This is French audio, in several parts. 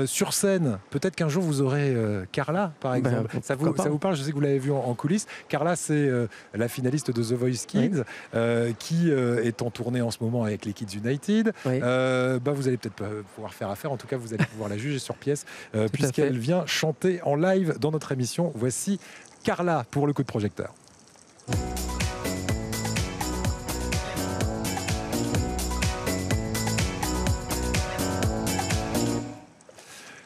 Sur scène, peut-être qu'un jour vous aurez Carla, par exemple. Ça vous parle? Je sais que vous l'avez vu en coulisses. Carla, c'est la finaliste de The Voice Kids, qui est en tournée en ce moment avec les Kids United. Vous allez peut-être pouvoir faire affaire. En tout cas, vous allez pouvoir la juger sur pièce, puisqu'elle vient chanter en live dans notre émission. Voici Carla pour le coup de projecteur.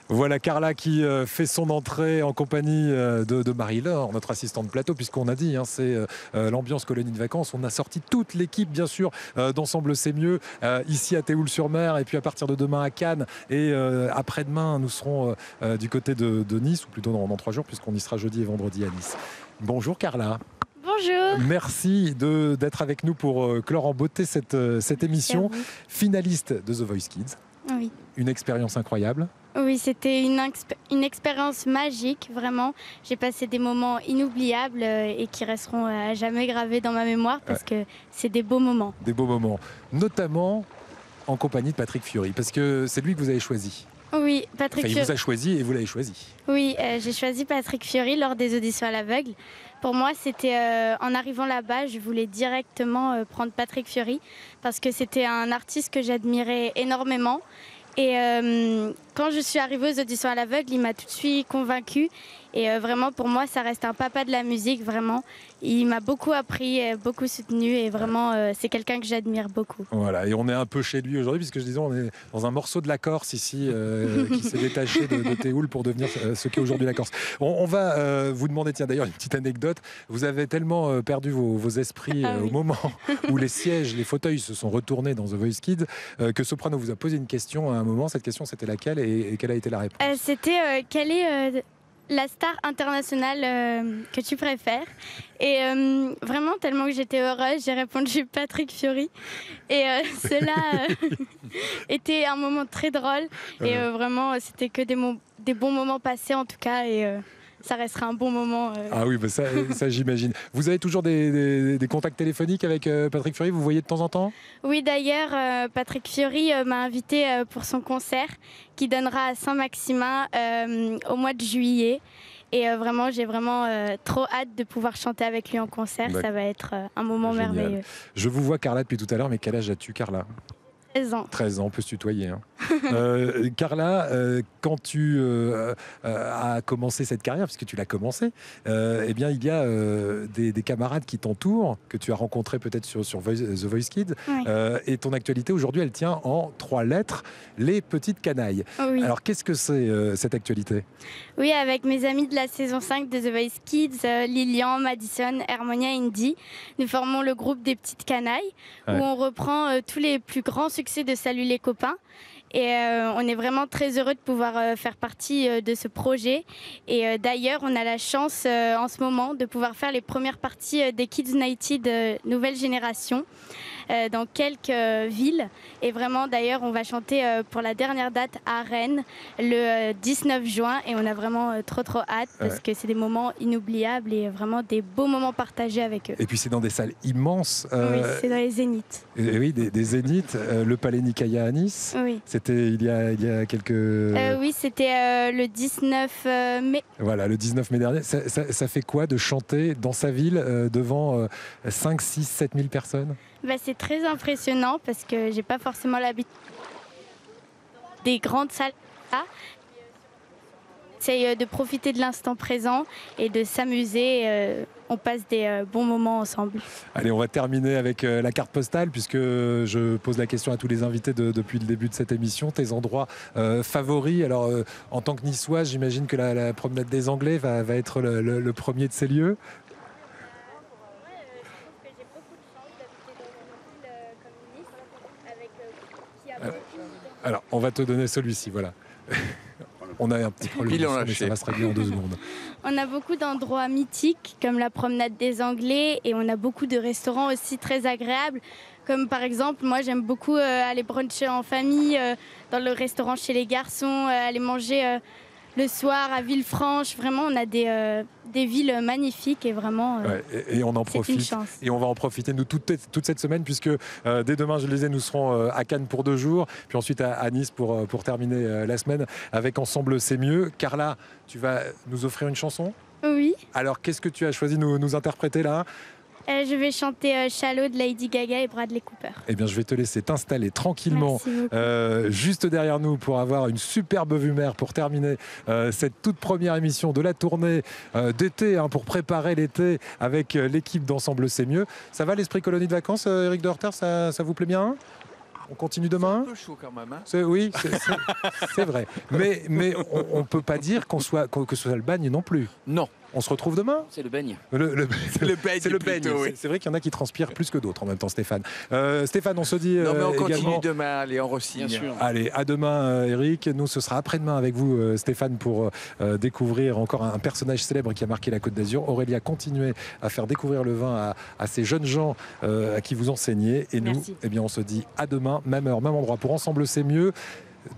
Voilà Carla qui fait son entrée en compagnie de Marie-Laure, notre assistante plateau, puisqu'on a dit, c'est l'ambiance colonie de vacances. On a sorti toute l'équipe, bien sûr, d'Ensemble C'est Mieux, ici à Théoul-sur-Mer, et puis à partir de demain à Cannes. Et après-demain, nous serons du côté de Nice, ou plutôt dans 3 jours, puisqu'on y sera jeudi et vendredi à Nice. Bonjour Carla. Bonjour. Merci d'être avec nous pour clore en beauté cette émission. Finaliste de The Voice Kids. Oui. Une expérience incroyable. Oui, c'était une expérience magique, vraiment. J'ai passé des moments inoubliables et qui resteront à jamais gravés dans ma mémoire parce que c'est des beaux moments. Des beaux moments, notamment en compagnie de Patrick Fiori, parce que c'est lui que vous avez choisi. Oui, Patrick Fiori. Il vous a choisi et vous l'avez choisi. Oui, j'ai choisi Patrick Fiori lors des auditions à l'aveugle. Pour moi, c'était en arrivant là-bas, je voulais directement prendre Patrick Fiori parce que c'était un artiste que j'admirais énormément. Et quand je suis arrivée aux auditions à l'aveugle, il m'a tout de suite convaincue. Et vraiment, pour moi, ça reste un papa de la musique, vraiment. Il m'a beaucoup appris, beaucoup soutenu. Et vraiment, c'est quelqu'un que j'admire beaucoup. Voilà, et on est un peu chez lui aujourd'hui, puisque je disais, on est dans un morceau de la Corse ici, qui s'est détaché de Théoul pour devenir ce qu'est aujourd'hui la Corse. On va vous demander, tiens, d'ailleurs, une petite anecdote. Vous avez tellement perdu vos esprits au moment où les sièges, les fauteuils se sont retournés dans The Voice Kids, que Soprano vous a posé une question à un moment. Cette question, c'était laquelle et quelle a été la réponse? C'était quelle est la star internationale que tu préfères? Et vraiment, tellement que j'étais heureuse, j'ai répondu Patrick Fiori. Et cela était un moment très drôle. Et vraiment, c'était que des bons moments passés en tout cas. Et ça restera un bon moment. Ah oui, bah ça j'imagine. Vous avez toujours des contacts téléphoniques avec Patrick Fiori? Vous voyez de temps en temps? Oui, d'ailleurs, Patrick Fiori m'a invité pour son concert qui donnera à Saint-Maximin au mois de juillet. Et vraiment, j'ai vraiment trop hâte de pouvoir chanter avec lui en concert. Ça va être un moment merveilleux. Je vous vois Carla depuis tout à l'heure, mais quel âge as-tu, Carla? 13 ans. 13 ans, on peut se tutoyer. Carla, quand tu as commencé cette carrière, puisque tu l'as commencé, eh bien, il y a des camarades qui t'entourent, que tu as rencontrés peut-être sur The Voice Kids. Oui. Et ton actualité aujourd'hui, elle tient en 3 lettres, les petites canailles. Oui. Alors, qu'est-ce que c'est cette actualité? Oui, avec mes amis de la saison 5 de The Voice Kids, Lilian, Madison, Hermonia, Indy, nous formons le groupe des petites canailles, où on reprend tous les plus grands succès de Salut les copains. Et on est vraiment très heureux de pouvoir faire partie de ce projet. Et d'ailleurs, on a la chance en ce moment de pouvoir faire les premières parties des Kids United nouvelle génération dans quelques villes. Et vraiment, d'ailleurs, on va chanter pour la dernière date à Rennes le 19 juin. Et on a vraiment trop hâte parce que c'est des moments inoubliables et vraiment des beaux moments partagés avec eux. Et puis c'est dans des salles immenses. Oui, c'est dans les Zéniths. Oui, des Zéniths. Le Palais Nicaïa à Nice. Oui. C'était il y a quelques... oui, c'était le 19 mai. Voilà, le 19 mai dernier. Ça fait quoi de chanter dans sa ville devant 5, 6, 7 000 personnes? C'est très impressionnant parce que j'ai pas forcément l'habitude des grandes salles. J'essaye de profiter de l'instant présent et de s'amuser. On passe des bons moments ensemble. Allez, on va terminer avec la carte postale, puisque je pose la question à tous les invités depuis le début de cette émission. Tes endroits favoris? Alors, en tant que Niçoise, j'imagine que la promenade des Anglais va être le premier de ces lieux. Alors, on va te donner celui-ci, voilà. On a un petit problème, mais ça va se régler en 2 secondes. On a beaucoup d'endroits mythiques, comme la promenade des Anglais, et on a beaucoup de restaurants aussi très agréables. Comme par exemple, moi j'aime beaucoup aller bruncher en famille, dans le restaurant chez les garçons, aller manger le soir à Villefranche. Vraiment, on a des villes magnifiques et vraiment, et on en profite. Une chance. Et on va en profiter, nous, toute cette semaine, puisque dès demain, je le disais, nous serons à Cannes pour 2 jours, puis ensuite à Nice pour terminer la semaine avec Ensemble c'est mieux. Carla, tu vas nous offrir une chanson ? Oui. Alors, qu'est-ce que tu as choisi de nous interpréter là ? Je vais chanter Shallow de Lady Gaga et Bradley Cooper. Eh bien, je vais te laisser t'installer tranquillement juste derrière nous pour avoir une superbe vue mer pour terminer cette toute première émission de la tournée d'été, pour préparer l'été avec l'équipe d'Ensemble c'est mieux. Ça va l'esprit colonie de vacances, Eric de Horter, ça vous plaît bien ? On continue demain ? C'est un peu chaud quand même. Oui, c'est vrai. Mais on ne peut pas dire que ce soit le bagne non plus. Non. On se retrouve demain ? C'est le baigne. C'est le baigne. Plutôt, oui. C'est vrai qu'il y en a qui transpirent plus que d'autres en même temps, Stéphane. Stéphane, on se dit non, mais on continue également... demain, allez, on re-signe. Bien sûr. Allez, à demain, Eric. Nous, ce sera après-demain avec vous, Stéphane, pour découvrir encore un personnage célèbre qui a marqué la Côte d'Azur. Aurélia, continuez à faire découvrir le vin à ces jeunes gens à qui vous enseignez. Et nous, on se dit à demain, même heure, même endroit. Pour Ensemble, c'est mieux.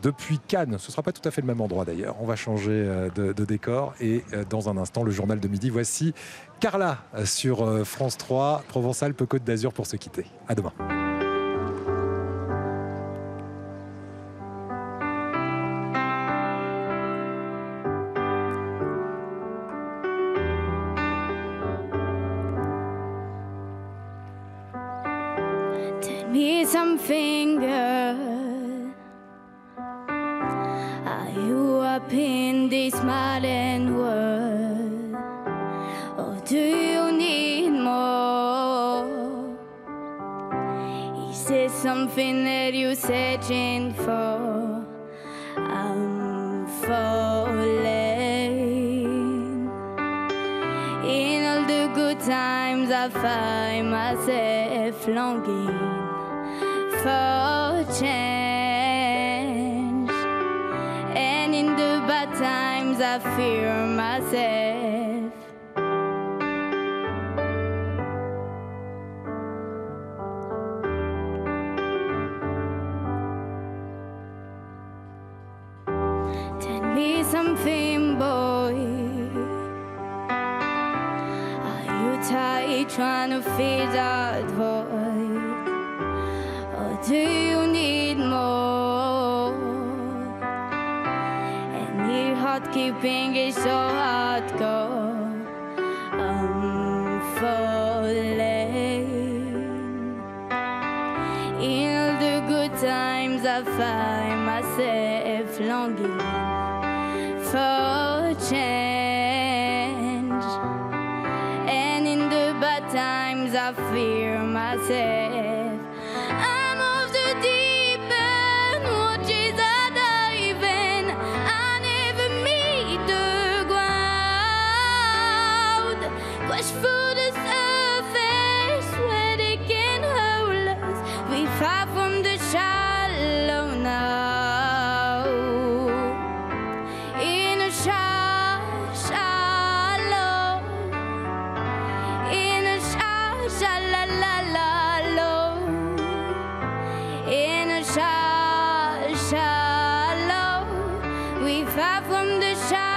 Depuis Cannes, ce ne sera pas tout à fait le même endroit d'ailleurs. On va changer de décor et dans un instant, le journal de midi. Voici Carla sur France 3, Provence-Alpes-Côte d'Azur pour se quitter. À demain. Tell me something, girl. Are you up in this modern world, or do you need more? Is there something that you're searching for? I'm falling. In all the good times I find myself longing for change, and in the bad times I fear myself. Tell me something, boy. Are you tired trying to fill that void, or do you need more? And your heart keeping it so hardcore. I'm falling. In all the good times I find myself longing for change, and in the bad times I fear myself. I'm off the deep end, watches are diving. I never meet the ground. Crash through the surface where they can hold us. We far from the shallow now. In a shallow, in a shallow, in a shallow, we far from the shallow.